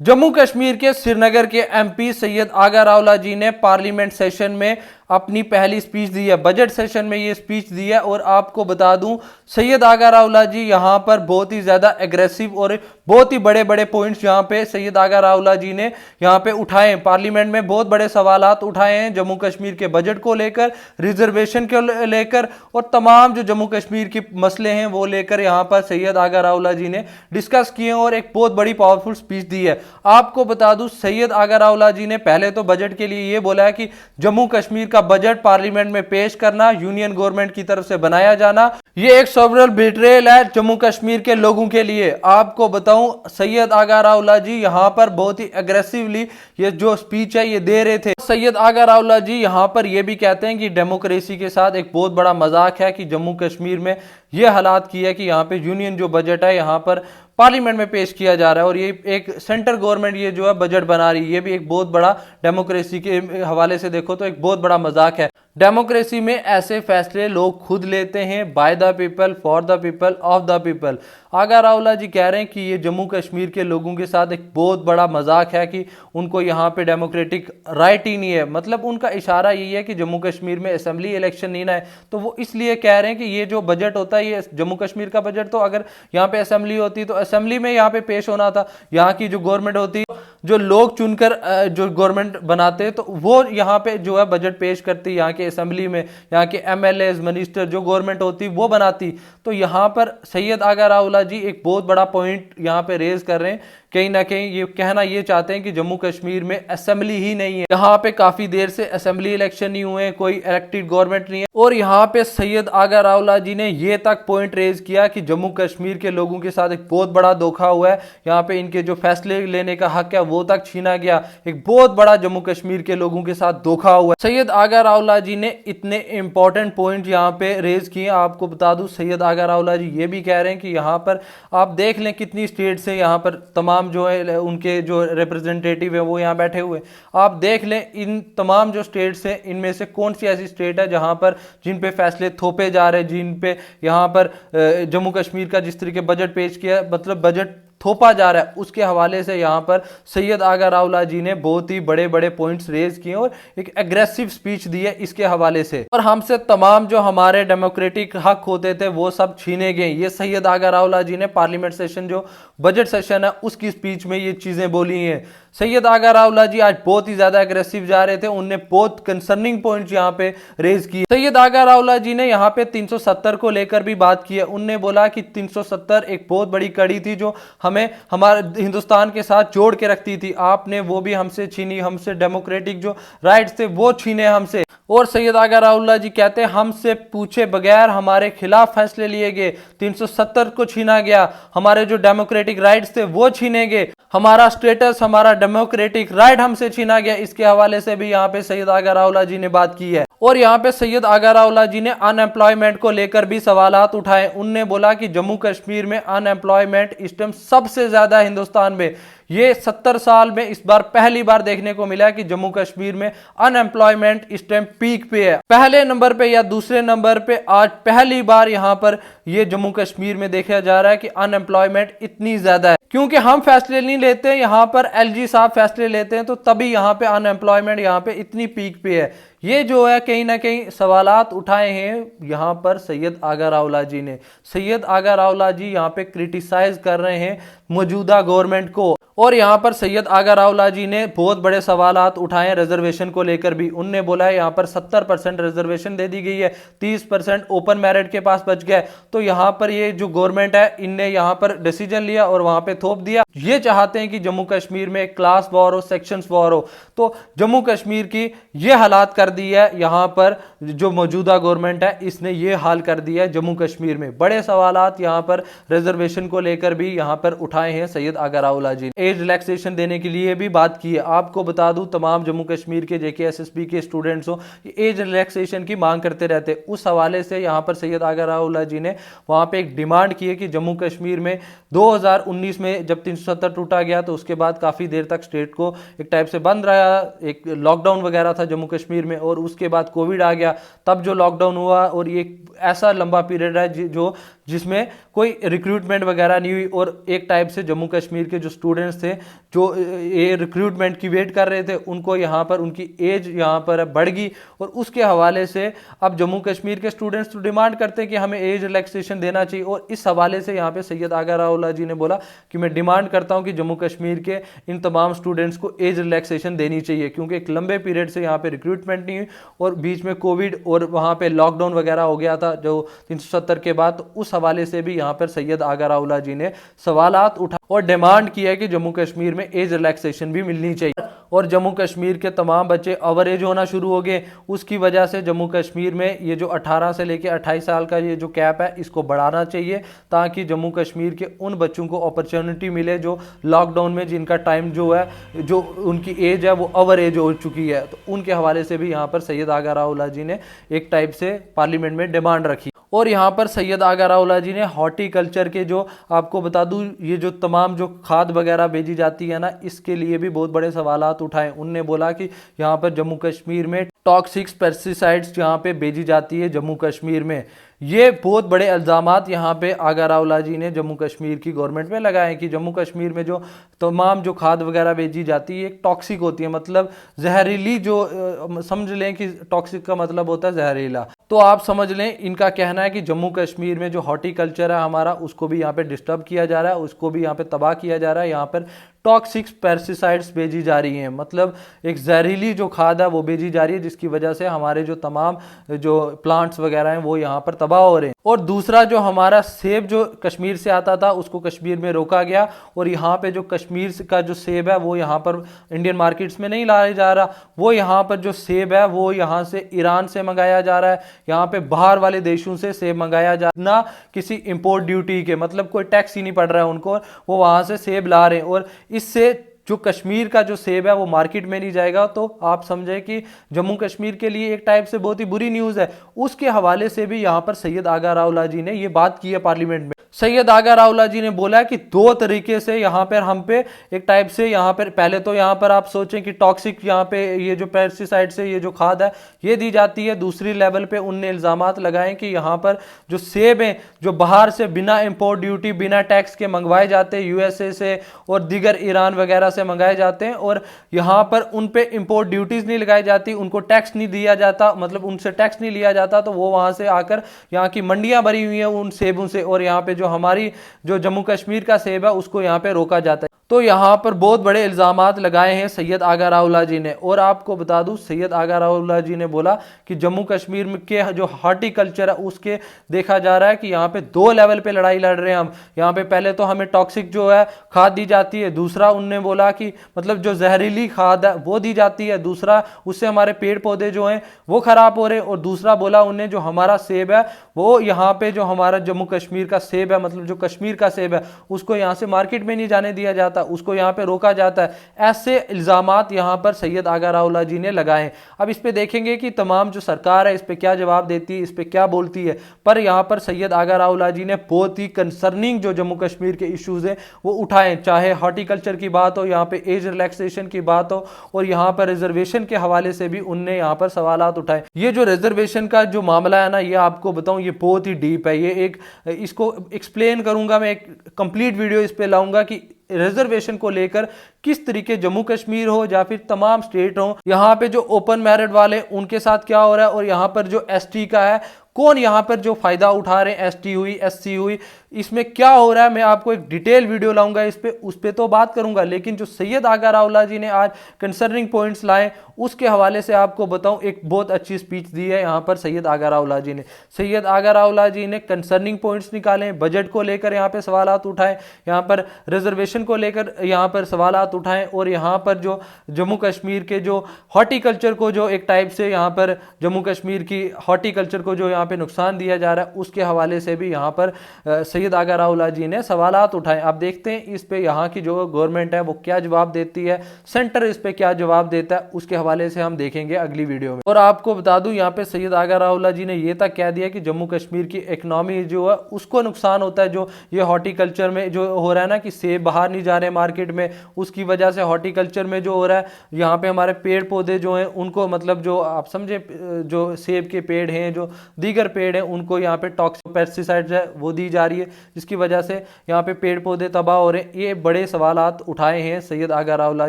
जम्मू कश्मीर के श्रीनगर के एमपी सैयद आगा रावला जी ने पार्लियामेंट सेशन में अपनी पहली स्पीच दी है। बजट सेशन में ये स्पीच दी है और आपको बता दूं सैयद आगा रावला जी यहां पर बहुत ही ज्यादा एग्रेसिव और बहुत ही बड़े बड़े पॉइंट्स यहां पे सैयद आगा रावला जी ने यहां पे उठाए हैं। पार्लियामेंट में बहुत बड़े सवालात उठाए हैं जम्मू कश्मीर के बजट को लेकर, रिजर्वेशन को लेकर और तमाम जो जम्मू कश्मीर के मसले हैं वो लेकर यहां पर सैयद आगा रावला जी ने डिस्कस किए और एक बहुत बड़ी पावरफुल स्पीच दी है। आपको बता दूं सैयद आगा रावला जी ने पहले तो बजट के लिए यह बोला है कि जम्मू कश्मीर का बजट पार्लियामेंट में पेश करना यूनियन गवर्नमेंट की तरफ से बनाया जाना यह एक सॉवरन बिट्रेयल है जम्मू कश्मीर के लोगों के लिए। आपको बताऊं सैयद आगा रावला जी यहां पर बहुत ही एग्रेसिवली ये जो स्पीच है ये दे रहे थे। सैयद आगा रावला जी यहां पर यह भी कहते हैं कि डेमोक्रेसी के साथ एक बहुत बड़ा मजाक है कि जम्मू कश्मीर में यह हालात की है कि यहां पे यूनियन जो बजट है यहां पर पार्लियामेंट में पेश किया जा रहा है और ये एक सेंट्रल गवर्नमेंट ये जो है बजट बना रही है। ये भी एक बहुत बड़ा डेमोक्रेसी के हवाले से देखो तो एक बहुत बड़ा मजाक है। डेमोक्रेसी में ऐसे फैसले लोग खुद लेते हैं, by the people, for the people, of the people. Aga Rawla ji कह रहे हैं कि ये जम्मू कश्मीर के लोगों के साथ एक बहुत बड़ा मजाक है कि उनको यहाँ पे डेमोक्रेटिक राइट ही नहीं है। मतलब उनका इशारा यही है कि जम्मू कश्मीर में असेंबली इलेक्शन नहीं ना है, तो वो इसलिए कह रहे हैं कि ये जो बजट होता है ये जम्मू कश्मीर का बजट, तो अगर यहाँ पे असेंबली होती तो असेंबली में यहाँ पे पेश होना था। यहाँ की जो गवर्नमेंट होती, जो लोग चुनकर जो गवर्नमेंट बनाते तो वो यहाँ पे जो है बजट पेश करती, यहाँ के असेंबली में यहाँ के एमएलए मिनिस्टर जो गवर्नमेंट होती वो बनाती। तो यहाँ पर सैयद आगा रावला जी एक बहुत बड़ा पॉइंट यहाँ पे रेज कर रहे हैं। कहीं ना कहीं ये कहना ये चाहते हैं कि जम्मू कश्मीर में असेंबली ही नहीं है, यहाँ पे काफी देर से असेंबली इलेक्शन नहीं हुए, कोई इलेक्टेड गवर्नमेंट नहीं है। और यहाँ पे सैयद आगा रावला जी ने ये तक पॉइंट रेज किया कि जम्मू कश्मीर के लोगों के साथ एक बहुत बड़ा धोखा हुआ है, यहाँ पे इनके जो फैसले लेने का हक है वो तक छीना गया। एक बहुत बड़ा जम्मू कश्मीर के लोगों के साथ धोखा हुआ है। सैयद आगा रावला जी ने इतने इंपॉर्टेंट पॉइंट यहाँ पे रेज किए। आपको बता दूं सैयद आगा रावला जी ये भी कह रहे हैं कि यहाँ पर आप देख लें कितनी स्टेट से यहाँ पर तमाम जो है उनके जो रिप्रेजेंटेटिव है वो यहाँ बैठे हुए। आप देख लें इन तमाम जो स्टेट्स हैं इनमें से कौन सी ऐसी स्टेट है जहां पर जिन पे फैसले थोपे जा रहे हैं, जिन पे यहाँ पर जम्मू कश्मीर का जिस तरीके बजट पेश किया, मतलब बजट थोपा जा रहा है, उसके हवाले से यहाँ पर सैयद आगा रावला जी ने बहुत ही बड़े बड़े पॉइंट्स रेज किए और एक एग्रेसिव स्पीच दी है इसके हवाले से। और हमसे तमाम जो हमारे डेमोक्रेटिक हक होते थे वो सब छीने गए। ये सैयद आगा रावला जी ने पार्लियामेंट सेशन जो बजट सेशन है उसकी स्पीच में ये चीजें बोली हैं। सैयद आगा रावला जी आज बहुत ही ज्यादा एग्रेसिव जा रहे थे, उनने बहुत कंसर्निंग पॉइंट्स यहाँ पे रेज किए। सैयद आगा रावला जी ने यहाँ पे 370 को लेकर भी बात की है। उनने बोला कि 370 एक बहुत बड़ी कड़ी थी जो हमें हमारे हिंदुस्तान के साथ जोड़ के रखती थी, आपने वो भी हमसे छीनी, हमसे डेमोक्रेटिक जो राइट्स थे वो छीने हमसे। और सैयद आगा रावला जी कहते हैं हमसे पूछे बगैर हमारे खिलाफ फैसले लिए गए, 370 को छीना गया, हमारे जो डेमोक्रेटिक राइट्स थे वो छीने गए, हमारा स्टेटस, हमारा डेमोक्रेटिक राइट हमसे छीना गया। इसके हवाले से भी यहाँ पे सैयद आगा रावला जी ने बात की है। और यहाँ पे सैयद आगा रावला जी ने अनएम्प्लॉयमेंट को लेकर भी सवालात उठाए। उनने बोला कि जम्मू कश्मीर में अनएम्प्लॉयमेंट इस टाइम सबसे ज्यादा हिंदुस्तान में, ये 70 साल में इस बार पहली बार देखने को मिला कि जम्मू कश्मीर में अनएम्प्लॉयमेंट इस टाइम पीक पे है। पहले नंबर पे या दूसरे नंबर पे आज पहली बार यहां पर ये जम्मू कश्मीर में देखा जा रहा है कि अनएम्प्लॉयमेंट इतनी ज्यादा है। क्योंकि हम फैसले नहीं लेते, यहां पर एलजी साहब फैसले लेते हैं, तो तभी यहां पे अनएम्प्लॉयमेंट यहां पे इतनी पीक पे है। ये जो है कहीं ना कहीं सवालात उठाए हैं यहां पर सैयद आगा रावला जी ने। सैयद आगा रावला जी यहां पे क्रिटिसाइज कर रहे हैं मौजूदा गवर्नमेंट को। और यहां पर सैयद आगा रावला जी ने बहुत बड़े सवालात उठाए रिजर्वेशन को लेकर भी। उनने बोला है यहां पर 70% रिजर्वेशन दे दी गई है, 30% ओपन मेरिट के पास बच गया। तो यहां पर ये जो गवर्नमेंट है इनने यहां पर डिसीजन लिया और वहां पे थोप दिया। ये चाहते हैं कि जम्मू कश्मीर में क्लास वॉर हो, सेक्शंस वॉर हो। तो जम्मू कश्मीर की ये हालात कर दी है यहां पर जो मौजूदा गवर्नमेंट है इसने ये हाल कर दिया है जम्मू कश्मीर में। बड़े सवालात यहां पर रिजर्वेशन को लेकर भी यहां पर उठाए हैं सैयद आगा रावला जी ने। एज रिलैक्सेशन देने के लिए भी बात की है। आपको बता दूं तमाम जम्मू कश्मीर के जेकेएसएसबी के स्टूडेंट्स हो एज रिलैक्सेशन की मांग करते रहते, उस हवाले से यहां पर सैयद आगा रावला जी ने वहां पे एक डिमांड की है कि जम्मू कश्मीर में 2019 में जब 370 टूटा गया तो उसके बाद काफी देर तक स्टेट को एक टाइप से बंद रहा, एक लॉकडाउन वगैरह था जम्मू कश्मीर में, और उसके बाद कोविड आ गया, तब जो लॉकडाउन हुआ और ये ऐसा लंबा पीरियड है जो जिसमें कोई रिक्रूटमेंट वगैरह नहीं हुई और एक टाइप टाइप से जम्मू कश्मीर के जो स्टूडेंट्स थे जो ये रिक्रूटमेंट की वेट कर रहे थे, उनको यहाँ पर उनकी एज यहाँ पर बढ़ गई और उसके हवाले से अब जम्मू कश्मीर के स्टूडेंट्स तो डिमांड करते हैं कि हमें एज रिलैक्सेशन देना चाहिए। और इस हवाले से यहाँ पे सैयद आगा राओला जी ने बोला कि मैं डिमांड करता हूँ कि जम्मू कश्मीर के इन तमाम स्टूडेंट्स को एज रिलैक्सेशन देनी चाहिए, क्योंकि एक लंबे पीरियड से यहाँ पे रिक्रूटमेंट नहीं हुई और बीच में कोविड और वहाँ पे लॉकडाउन वगैरह हो गया था जो 370 के बाद। तो उस हवाले से भी यहाँ पर सैयद आगा राओला जी ने सवालात उठा और डिमांड किया है कि जम्मू कश्मीर में एज रिलैक्सेशन भी मिलनी चाहिए। और जम्मू कश्मीर के तमाम बच्चे ओवर एज होना शुरू हो गए, उसकी वजह से जम्मू कश्मीर में ये जो 18 से लेकर 28 साल का ये जो कैप है इसको बढ़ाना चाहिए, ताकि जम्मू कश्मीर के उन बच्चों को अपॉर्चुनिटी मिले जो लॉकडाउन में जिनका टाइम जो है, जो उनकी एज है वो ओवर एज हो चुकी है। तो उनके हवाले से भी यहाँ पर सैयद आगा राओला जी ने एक टाइप से पार्लियामेंट में डिमांड रखी। और यहाँ पर सैयद आगा राओला जी ने हॉर्टिकल्चर के जो आपको बता दूं ये जो तमाम जो खाद वगैरह भेजी जाती है ना, इसके लिए भी बहुत बड़े सवालात उठाए। उनने बोला कि यहाँ पर जम्मू कश्मीर में टॉक्सिक पेस्टिसाइड्स यहाँ पे भेजी जाती है जम्मू कश्मीर में। ये बहुत बड़े इल्ज़ामात यहाँ पे आगा राओला जी ने जम्मू कश्मीर की गवर्नमेंट में लगाए कि जम्मू कश्मीर में जो तमाम जो खाद वगैरह भेजी जाती है एक टॉक्सिक होती है, मतलब जहरीली, जो समझ लें कि टॉक्सिक का मतलब होता है जहरीला। तो आप समझ लें इनका कहना है कि जम्मू कश्मीर में जो हॉर्टिकल्चर है हमारा उसको भी यहाँ पे डिस्टर्ब किया जा रहा है, उसको भी यहाँ पे तबाह किया जा रहा है। यहाँ पर टॉक्सिक पेस्टिसाइड्स भेजी जा रही हैं, मतलब एक जहरीली जो खाद है वो भेजी जा रही है, जिसकी वजह से हमारे जो तमाम जो प्लांट्स वगैरह हैं वो यहाँ पर तबाह हो रहे हैं। और दूसरा जो हमारा सेब जो कश्मीर से आता था उसको कश्मीर में रोका गया और यहाँ पे जो कश्मीर का जो सेब है वो यहाँ पर इंडियन मार्केट्स में नहीं लाया जा रहा, वो यहाँ पर जो सेब है वो यहाँ से ईरान से मंगाया जा रहा है। यहाँ पे बाहर वाले देशों से सेब मंगाया जा ना किसी इंपोर्ट ड्यूटी के, मतलब कोई टैक्स ही नहीं पड़ रहा है उनको, वो वहाँ से सेब ला रहे हैं। और इससे जो कश्मीर का जो सेब है वो मार्केट में नहीं जाएगा। तो आप समझे कि जम्मू कश्मीर के लिए एक टाइप से बहुत ही बुरी न्यूज़ है। उसके हवाले से भी यहाँ पर सैयद आगा राओला जी ने ये बात की है पार्लियामेंट में। सैयद आगा राओला जी ने बोला कि दो तरीके से यहाँ पर हम पे एक टाइप से यहाँ पर पहले तो यहाँ पर आप सोचें कि टॉक्सिक यहाँ पे ये जो पेस्टिसाइड से ये जो खाद है ये दी जाती है। दूसरी लेवल पे उनने इल्ज़ामात लगाए कि यहाँ पर जो सेब हैं जो बाहर से बिना इंपोर्ट ड्यूटी बिना टैक्स के मंगवाए जाते हैं यूएसए से और दीगर ईरान वगैरह से मंगाए जाते हैं, और यहाँ पर उन पे इंपोर्ट ड्यूटीज नहीं लगाई जाती, उनको टैक्स नहीं दिया जाता, मतलब उनसे टैक्स नहीं लिया जाता। तो वो वहाँ से आकर यहाँ की मंडियाँ भरी हुई हैं उन सेबों से, और यहाँ पे जो हमारी जो जम्मू कश्मीर का सेब है उसको यहाँ पे रोका जाता है। तो यहाँ पर बहुत बड़े इल्ज़ामात लगाए हैं सैयद आगा राओला जी ने। और आपको बता दूं सैयद आगा राओला जी ने बोला कि जम्मू कश्मीर में के जो हॉर्टिकल्चर है उसके देखा जा रहा है कि यहाँ पे दो लेवल पे लड़ाई लड़ रहे हैं हम। यहाँ पे पहले तो हमें टॉक्सिक जो है खाद दी जाती है, दूसरा उनने बोला कि मतलब जो जहरीली खाद है वो दी जाती है, दूसरा उससे हमारे पेड़ पौधे जो हैं वो खराब हो रहे हैं, और दूसरा बोला उन्हें जो हमारा सेब है वो यहाँ पे जो हमारा जम्मू कश्मीर का सेब है, मतलब जो कश्मीर का सेब है उसको यहाँ से मार्केट में नहीं जाने दिया जाता, उसको यहाँ पे रोका जाता है। ऐसे इल्जामात यहाँ पर सैयद आगा राओला जी ने लगाए। अब इस पे देखेंगे कि तमाम जो सरकार है इस पे क्या जवाब देती है, इस पे क्या बोलती है। पर यहाँ पर सैयद आगा राओला जी ने बहुत ही कंसर्निंग जो जम्मू कश्मीर के इश्यूज हैं वो उठाए, चाहे हॉर्टिकल्चर की बात हो, यहाँ पे एज रिलैक्सेशन की बात हो, और यहाँ पर रिजर्वेशन के हवाले से भी उनने यहाँ पर सवालात उठाए। ये जो रिजर्वेशन का जो मामला है ना, ये आपको बताऊं ये बहुत ही डीप है। ये एक इसको एक्सप्लेन करूंगा मैं, एक कंप्लीट वीडियो इस पे लाऊंगा कि रिजर्वेशन को लेकर किस तरीके जम्मू कश्मीर हो या फिर तमाम स्टेट हो, यहाँ पे जो ओपन मेरिट वाले उनके साथ क्या हो रहा है, और यहाँ पर जो एसटी का है कौन यहाँ पर जो फायदा उठा रहे हैं, एसटी हुई एससी हुई, इसमें क्या हो रहा है। मैं आपको एक डिटेल वीडियो लाऊंगा इस पे, उस पे तो बात करूंगा। लेकिन जो सैयद आगा राओला जी ने आज कंसर्निंग पॉइंट्स लाए उसके हवाले से आपको बताऊं, एक बहुत अच्छी स्पीच दी है यहाँ पर सैयद आगा राओला जी ने। सैयद आगा राओला जी ने कंसर्निंग पॉइंट्स निकाले, बजट को लेकर यहाँ पे सवालात उठाए, यहाँ पर रिजर्वेशन को लेकर यहाँ पर सवालात उठाए, और यहाँ पर जो जम्मू कश्मीर के जो हॉर्टिकल्चर को जो एक टाइप से यहाँ पर जम्मू कश्मीर की हॉर्टिकल्चर को जो यहाँ पे नुकसान दिया जा रहा है उसके हवाले से भी यहाँ पर सैयद आगा राओला जी ने सवालात उठाए। आप देखते हैं इस पे यहाँ की जो गवर्नमेंट है वो क्या जवाब देती है, सेंटर इस पे क्या जवाब देता है, उसके हवाले से हम देखेंगे अगली वीडियो में। और आपको बता दूं यहाँ पे सैयद आगा राओला जी ने ये तक कह दिया कि जम्मू कश्मीर की इकोनॉमी जो है उसको नुकसान होता है, जो ये हॉर्टिकल्चर में जो हो रहा है ना कि सेब बाहर नहीं जा रहे मार्केट में, उसकी जिसकी वजह से हॉर्टिकल्चर में जो हो रहा है, यहाँ पे हमारे पेड़ पौधे जो हैं उनको मतलब जो आप समझे जो सेब के पेड़ हैं, जो दीगर पेड़ हैं, उनको यहाँ पे टॉक्सिक पेस्टिसाइड्स है वो दी जा रही है, जिसकी वजह से यहाँ पे पेड़ पौधे तबाह हो रहे हैं। ये बड़े सवालात उठाए हैं सैयद आगा रावला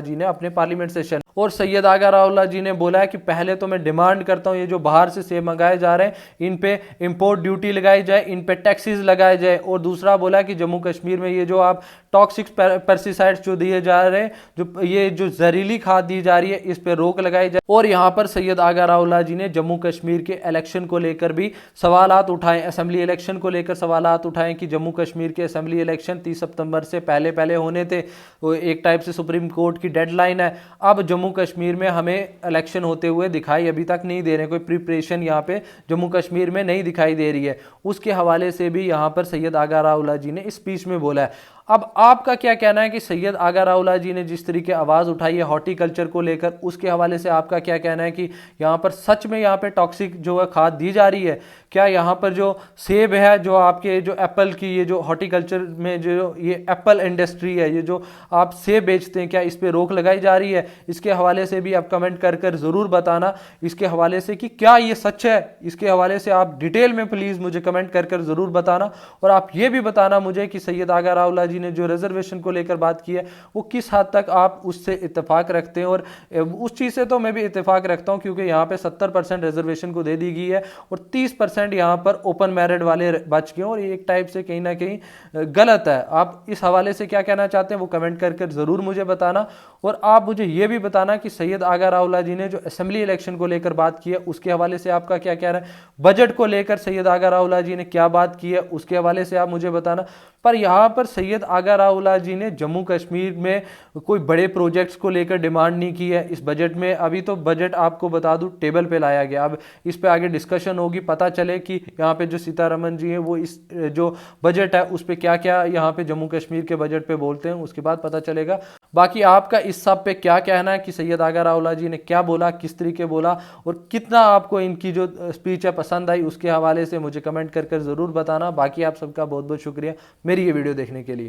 जी ने अपने पार्लियामेंट सेशन। और सैयद आगा रावला जी ने बोला है कि पहले तो मैं डिमांड करता हूँ ये जो बाहर से सेब मंगाए जा रहे हैं इन पे इंपोर्ट ड्यूटी लगाई जाए, इन पे टैक्सेस लगाए जाए। और दूसरा बोला कि जम्मू कश्मीर में ये जो आप टॉक्सिक पेस्टिसाइड्स जो दिए जा रहे हैं, जो ये जो जहरीली खाद दी जा रही है, इस पे रोक लगाई जाए। और यहाँ पर सैयद आगा रावला जी ने जम्मू कश्मीर के इलेक्शन को लेकर भी सवालात उठाए, असेंबली इलेक्शन को लेकर सवालात उठाए कि जम्मू कश्मीर के असेंबली इलेक्शन 30 सितंबर से पहले पहले होने थे, वो एक टाइप से सुप्रीम कोर्ट की डेडलाइन है। अब जम्मू कश्मीर में हमें इलेक्शन होते हुए दिखाई अभी तक नहीं दे रहे, कोई प्रिपरेशन यहाँ पे जम्मू कश्मीर में नहीं दिखाई दे रही है। उसके हवाले से भी यहाँ पर सैयद आगा रावला जी ने स्पीच में बोला है। अब आपका क्या कहना है कि सैयद आगा रावला जी ने जिस तरीके आवाज़ उठाई है हॉर्टिकल्चर को लेकर, उसके हवाले से आपका क्या कहना है कि यहाँ पर सच में यहाँ पे टॉक्सिक जो है खाद दी जा रही है? क्या यहाँ पर जो सेब है, जो आपके जो एप्पल की ये जो हॉर्टिकल्चर में जो ये एप्पल इंडस्ट्री है, ये जो आप सेब बेचते हैं, क्या इस पर रोक लगाई जा रही है? इसके हवाले से भी आप कमेंट कर कर ज़रूर बताना, इसके हवाले से कि क्या ये सच है, इसके हवाले से आप डिटेल में प्लीज़ मुझे कमेंट कर कर ज़रूर बताना। और आप ये भी बताना मुझे कि सैयद आगा रावला जी ने जो रिजर्वेशन को लेकर बात की है वो किस हद तक आप उससे इत्तेफाक रखते हैं। और उस चीज़ से तो मैं भी इत्तेफाक रखता हूं, क्योंकि यहाँ पे 70% रिजर्वेशन को दे दी गई है और 30% यहाँ पर ओपन मैरिट वाले बच गए, और ये एक टाइप से कहीं ना कहीं गलत है। आप इस हवाले से क्या कहना चाहते हैं वो कमेंट कर कर ज़रूर मुझे बताना। और आप मुझे ये भी बताना कि सैयद आगा रावला जी ने जो असेंबली इलेक्शन को लेकर बात की है उसके हवाले से आपका क्या कहना है। बजट को लेकर सैयद आगा रावला जी ने क्या बात की है उसके हवाले से आप मुझे बताना। पर यहाँ पर सैयद आगा रावला जी ने जम्मू कश्मीर में कोई बड़े प्रोजेक्ट्स को लेकर डिमांड नहीं की है इस बजट में। अभी तो बजट आपको बता दूं टेबल पे लाया गया, अब इस पे आगे डिस्कशन होगी, पता चले कि यहाँ पे जो सीतारमन जी हैं वो इस जो बजट है उस पे क्या क्या यहाँ पे जम्मू कश्मीर के बजट पे बोलते हैं, उसके बाद पता चलेगा। बाकी आपका इस सब पे क्या कहना है कि सैयद आगा रावला जी ने क्या बोला, किस तरीके बोला, और कितना आपको इनकी जो स्पीच है पसंद आई, उसके हवाले से मुझे कमेंट कर कर ज़रूर बताना। बाकी आप सबका बहुत बहुत शुक्रिया मेरी ये वीडियो देखने के लिए।